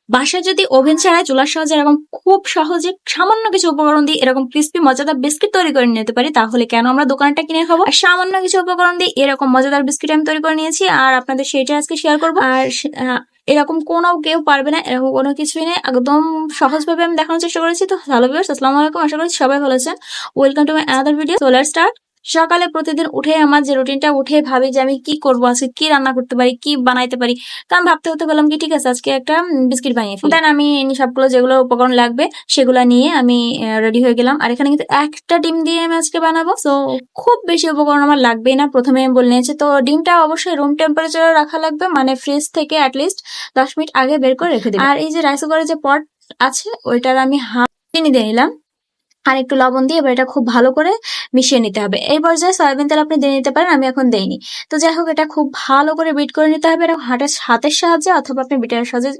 বাসায় যদি ওভেন ছাড়াই চুলার সাহায্যে এরকম খুব সহজে সামান্য কিছু উপকরণ দিয়ে এরকম ক্রিস্পি মজাদার বিস্কিট তৈরি করে নিতে পারি, তাহলে কেন আমরা দোকানটা কিনে খাবো? আর সামান্য কিছু উপকরণ দিয়ে এরকম মজাদার বিস্কিট আমি তৈরি করে নিয়েছি, আর আপনাদের সেটা আজকে শেয়ার করবো। আর এরকম কোনো কেউ পারবে না, এরকম কোনো কিছুই নেই, একদম সহজভাবে আমি দেখানোর চেষ্টা করেছি। তো হ্যালো ভিউয়ার্স, আসসালামু আলাইকুম, আশা করি সবাই ভালো আছেন। Welcome to my another video. So let's start. সকালে প্রতিদিন উঠে আমার যে রুটিনটা, উঠে ভাবি যে আমি কি করবো, আজকে কি রান্না করতে পারি, কি বানাইতে পারি। তো আমি ভাবতে হতে বললাম কি ঠিক আছে আজকে একটা বিস্কিট বানিয়ে ফেলি। দেন আমি সবগুলো যেগুলো উপকরণ লাগবে সেগুলো নিয়ে আমি রেডি হয়ে গেলাম। আর এখানে কিন্তু একটা ডিম দিয়ে আমি আজকে বানাবো, তো খুব বেশি উপকরণ আমার লাগবেই না, প্রথমে আমি বলে নিয়েছি। তো ডিমটা অবশ্যই রুম টেম্পারেচারে রাখা লাগবে, মানে ফ্রিজ থেকে অ্যাটলিস্ট 10 মিনিট আগে বের করে রেখে দিই। আর এই যে রাইস কুকারের যে পট আছে ওইটার আমি হাফ চিনি দিয়ে নিলাম, আর একটু লবণ দিয়ে এবার এটা খুব ভালো করে মিশিয়ে নিতে হবে। এই পর্যায়ে সয়াবিন তেল আপনি দিয়ে নিতে পারেন, আমি এখন দেইনি। তো যাই হোক, এটা খুব ভালো করে বিট করে নিতে হবে, এটা হাতের সাহায্যে অথবা আপনি বিটারের সাহায্যে